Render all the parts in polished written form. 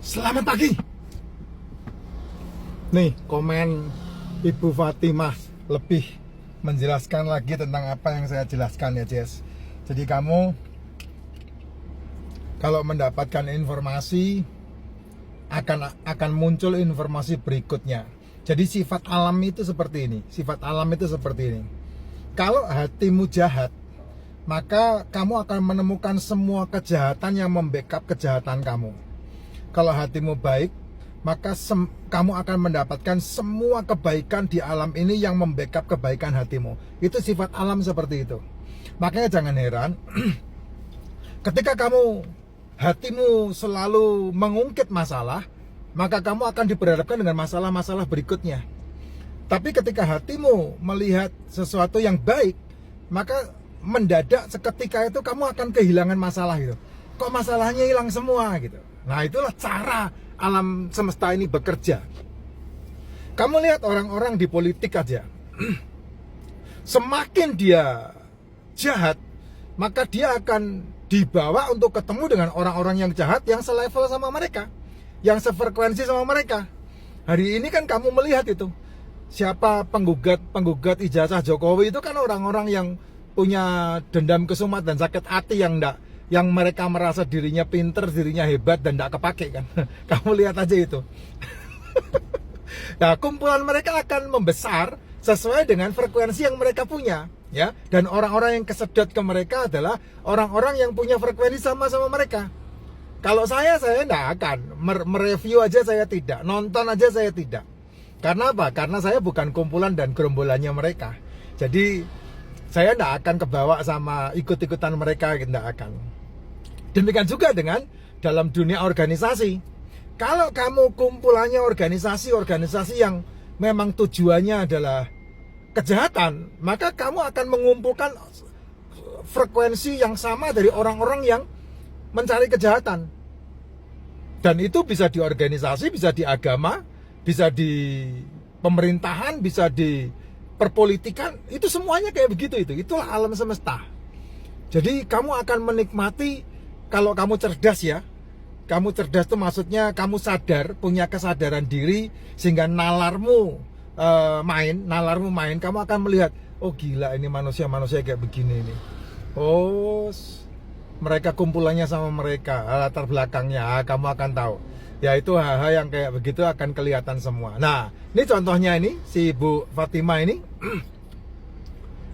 Selamat pagi. Nih komen Ibu Fatimah lebih menjelaskan lagi tentang apa yang saya jelaskan ya Jess. Jadi kamu kalau mendapatkan informasi akan muncul informasi berikutnya. Jadi sifat alam itu seperti ini. Sifat alam itu seperti ini. Kalau hatimu jahat, maka kamu akan menemukan semua kejahatan yang membackup kejahatan kamu. Kalau hatimu baik, maka kamu akan mendapatkan semua kebaikan di alam ini yang membackup kebaikan hatimu. Itu sifat alam seperti itu. Makanya jangan heran ketika hatimu selalu mengungkit masalah, maka kamu akan diperhadapkan dengan masalah-masalah berikutnya. Tapi ketika hatimu melihat sesuatu yang baik, maka mendadak seketika itu kamu akan kehilangan masalah itu. Kok masalahnya hilang semua gitu. Nah, itulah cara alam semesta ini bekerja. Kamu lihat orang-orang di politik aja. Semakin dia jahat, maka dia akan dibawa untuk ketemu dengan orang-orang yang jahat, yang selevel sama mereka, yang sefrekuensi sama mereka. Hari ini kan kamu melihat itu. Siapa penggugat ijazah Jokowi itu kan orang-orang yang punya dendam kesumat dan sakit hati yang mereka merasa dirinya pinter, dirinya hebat dan tidak kepake kan. Kamu lihat aja itu. Nah, kumpulan mereka akan membesar sesuai dengan frekuensi yang mereka punya, ya. Dan orang-orang yang kesedot ke mereka adalah orang-orang yang punya frekuensi sama-sama mereka. Kalau saya tidak akan mereview aja, saya tidak, nonton aja saya tidak. Karena apa? Karena saya bukan kumpulan dan gerombolannya mereka. Jadi saya tidak akan kebawa sama ikut-ikutan mereka, tidak akan. Demikian juga dengan dalam dunia organisasi. Kalau kamu kumpulannya organisasi yang memang tujuannya adalah kejahatan, maka kamu akan mengumpulkan frekuensi yang sama dari orang-orang yang mencari kejahatan. Dan itu bisa di organisasi, bisa di agama, bisa di pemerintahan, bisa di perpolitikan. Itu semuanya kayak begitu itu. Itulah alam semesta. Jadi kamu akan menikmati. Kalau kamu cerdas ya, kamu cerdas itu maksudnya kamu sadar, punya kesadaran diri, sehingga nalarmu main, kamu akan melihat, oh gila ini manusia kayak begini nih. Oh, mereka kumpulannya sama mereka, latar belakangnya, kamu akan tahu. Ya itu hal-hal yang kayak begitu akan kelihatan semua. Nah, ini contohnya ini, si Ibu Fatimah ini.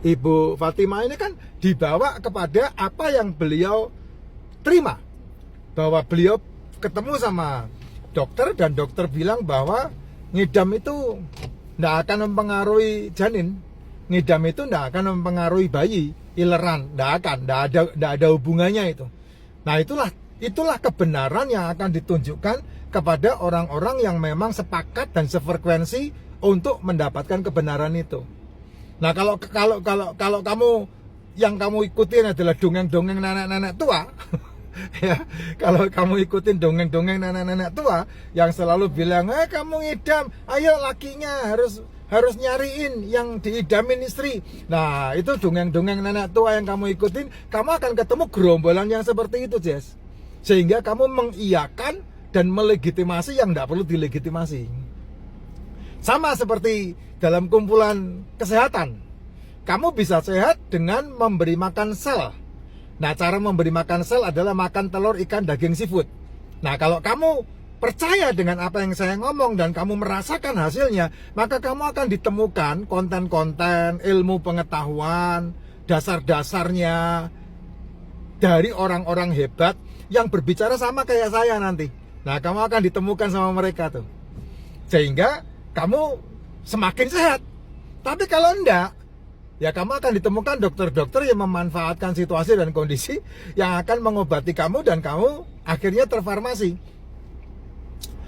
Ibu Fatimah ini kan dibawa kepada apa yang beliau terima, bahwa beliau ketemu sama dokter dan dokter bilang bahwa ngidam itu tidak akan mempengaruhi janin, ngidam itu tidak akan mempengaruhi bayi, ileran, tidak ada hubungannya itu. Nah itulah kebenaran yang akan ditunjukkan kepada orang-orang yang memang sepakat dan sefrekuensi untuk mendapatkan kebenaran itu. Nah kalau kamu yang kamu ikutin adalah dongeng-dongeng nenek-nenek tua. Ya, kalau kamu ikutin dongeng-dongeng nenek-nenek tua yang selalu bilang, kamu ngidam, ayo lakinya harus nyariin yang diidamin istri. Nah, itu dongeng-dongeng nenek tua yang kamu ikutin, kamu akan ketemu gerombolan yang seperti itu, Jess. Sehingga kamu mengiyakan dan melegitimasi yang tidak perlu dilegitimasi. Sama seperti dalam kumpulan kesehatan. Kamu bisa sehat dengan memberi makan sel. Nah, cara memberi makan sel adalah makan telur, ikan, daging, seafood. Nah, kalau kamu percaya dengan apa yang saya ngomong dan kamu merasakan hasilnya, maka kamu akan ditemukan konten-konten, ilmu pengetahuan, dasar-dasarnya dari orang-orang hebat yang berbicara sama kayak saya nanti. Nah, kamu akan ditemukan sama mereka tuh. Sehingga kamu semakin sehat. Tapi kalau enggak, ya kamu akan ditemukan dokter-dokter yang memanfaatkan situasi dan kondisi yang akan mengobati kamu dan kamu akhirnya terfarmasi.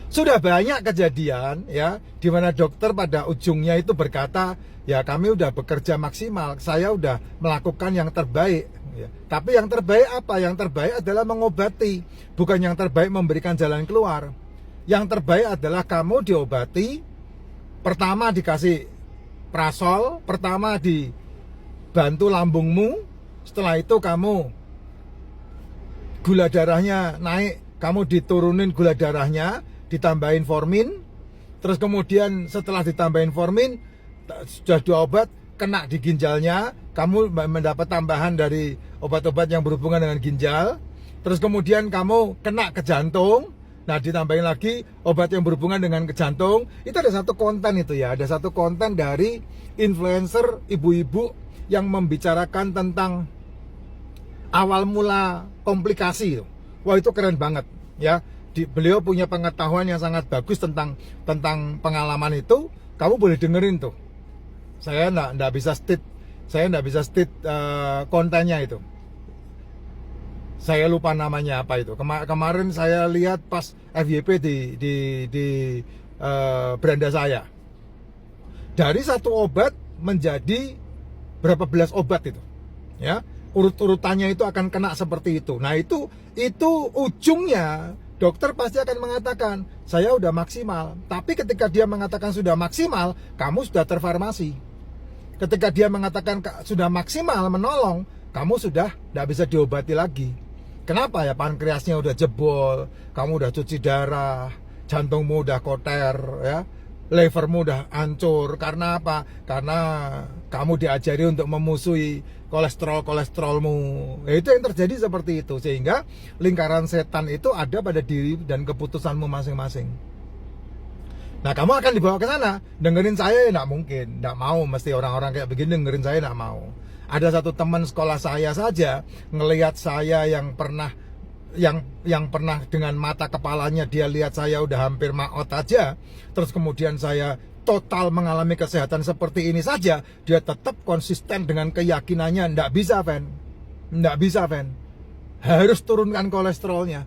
Sudah banyak kejadian ya di mana dokter pada ujungnya itu berkata, ya kami udah bekerja maksimal, saya udah melakukan yang terbaik ya. Tapi yang terbaik apa? Yang terbaik adalah mengobati, bukan yang terbaik memberikan jalan keluar. Yang terbaik adalah kamu diobati, pertama dikasih prasol, pertama dibantu lambungmu, setelah itu kamu gula darahnya naik kamu diturunin gula darahnya, ditambahin formin, terus kemudian setelah ditambahin formin, sudah 2 obat, kena di ginjalnya, kamu mendapat tambahan dari obat-obat yang berhubungan dengan ginjal, terus kemudian kamu kena ke jantung, nah ditambahin lagi obat yang berhubungan dengan ke jantung. Itu ada satu konten itu ya, ada satu konten dari influencer ibu-ibu yang membicarakan tentang awal mula komplikasi. Wah, itu keren banget ya. Beliau punya pengetahuan yang sangat bagus tentang pengalaman itu. Kamu boleh dengerin tuh. Saya enggak bisa state kontennya itu. Saya lupa namanya apa itu. Kemarin saya lihat pas FYP di beranda saya. Dari satu obat menjadi berapa belas obat itu. Ya, urut-urutannya itu akan kena seperti itu. Nah, itu ujungnya dokter pasti akan mengatakan, saya udah maksimal. Tapi ketika dia mengatakan sudah maksimal, kamu sudah terfarmasi. Ketika dia mengatakan sudah maksimal menolong, kamu sudah tidak bisa diobati lagi. Kenapa ya? Pankreasnya udah jebol, kamu udah cuci darah, jantungmu udah koter, ya, livermu udah hancur. Karena apa? Karena kamu diajari untuk memusuhi kolesterolmu. Ya, itu yang terjadi seperti itu. Sehingga lingkaran setan itu ada pada diri dan keputusanmu masing-masing. Nah, kamu akan dibawa ke sana. Dengerin saya ya nggak mungkin, nggak mau. Mesti orang-orang kayak begini dengerin saya nggak mau. Ada satu teman sekolah saya saja ngelihat saya yang pernah dengan mata kepalanya dia lihat saya udah hampir maot aja, terus kemudian saya total mengalami kesehatan seperti ini saja, dia tetap konsisten dengan keyakinannya. Nggak bisa, Fen. Harus turunkan kolesterolnya.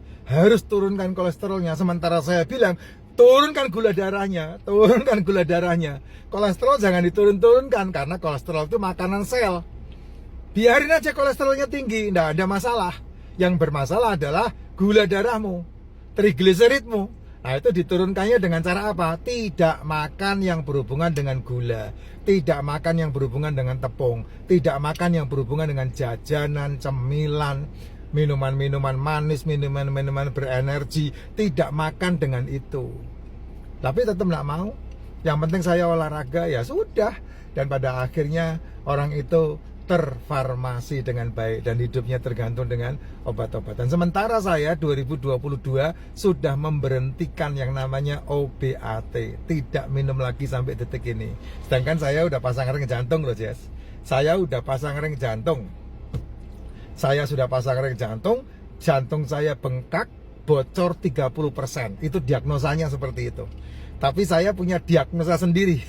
Sementara saya bilang, turunkan gula darahnya. Kolesterol jangan diturun-turunkan, karena kolesterol itu makanan sel. Biarin aja kolesterolnya tinggi, nggak ada masalah. Yang bermasalah adalah gula darahmu, trigliseridmu. Nah, itu diturunkannya dengan cara apa? Tidak makan yang berhubungan dengan gula, tidak makan yang berhubungan dengan tepung, tidak makan yang berhubungan dengan jajanan, cemilan, minuman-minuman manis, minuman-minuman berenergi. Tidak makan dengan itu. Tapi tetap nggak mau. Yang penting saya olahraga, ya sudah. Dan pada akhirnya orang itu terfarmasi dengan baik dan hidupnya tergantung dengan obat-obatan. Sementara saya 2022 sudah memberhentikan yang namanya OBAT, tidak minum lagi sampai detik ini. Sedangkan saya udah pasang ring jantung loh, Jess. Saya sudah pasang ring jantung, jantung saya bengkak, bocor 30%. Itu diagnosanya seperti itu. Tapi saya punya diagnosa sendiri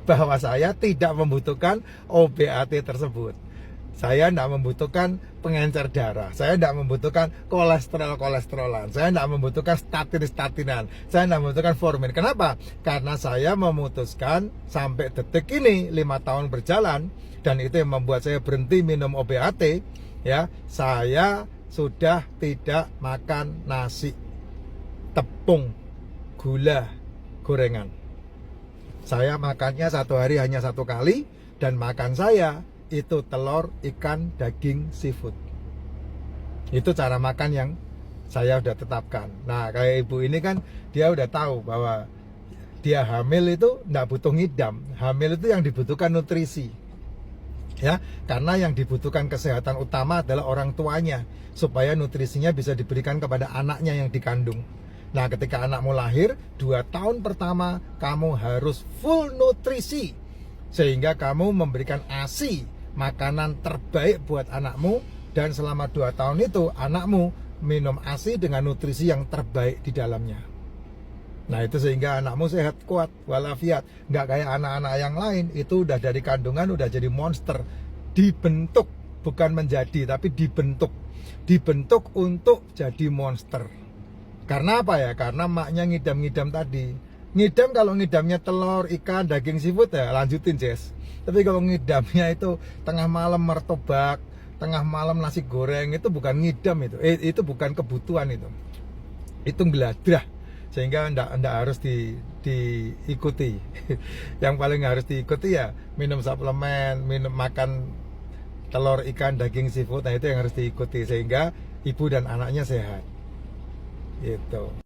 bahwa saya tidak membutuhkan OBAT tersebut. Saya tidak membutuhkan pengencer darah. Saya tidak membutuhkan kolesterolan. Saya tidak membutuhkan statinan. Saya tidak membutuhkan formin. Kenapa? Karena saya memutuskan sampai detik ini 5 tahun berjalan, dan itu yang membuat saya berhenti minum OBAT. Ya, saya sudah tidak makan nasi, tepung, gula, gorengan. Saya makannya satu hari hanya 1 kali, dan makan saya itu telur, ikan, daging, seafood. Itu cara makan yang saya udah tetapkan. Nah, kayak ibu ini kan dia udah tahu bahwa dia hamil itu nggak butuh ngidam. Hamil itu yang dibutuhkan nutrisi. Ya, karena yang dibutuhkan kesehatan utama adalah orang tuanya, supaya nutrisinya bisa diberikan kepada anaknya yang dikandung. Nah, ketika anakmu lahir, 2 tahun pertama kamu harus full nutrisi, sehingga kamu memberikan ASI, makanan terbaik buat anakmu. Dan selama 2 tahun itu anakmu minum ASI dengan nutrisi yang terbaik di dalamnya. Nah, itu sehingga anakmu sehat, kuat, walafiat. Nggak kayak anak-anak yang lain, itu udah dari kandungan udah jadi monster. Dibentuk, bukan menjadi, tapi dibentuk untuk jadi monster. Karena apa ya? Karena maknya ngidam-ngidam tadi. Ngidam, kalau ngidamnya telur, ikan, daging, seafood ya lanjutin, Jess. Tapi kalau ngidamnya itu tengah malam martabak, tengah malam nasi goreng, itu bukan ngidam itu. Itu bukan kebutuhan itu. Itu ngeladrah. Sehingga ndak harus diikuti. Yang paling harus diikuti ya minum suplemen, makan telur, ikan, daging, seafood. Nah, itu yang harus diikuti sehingga ibu dan anaknya sehat. Gitu.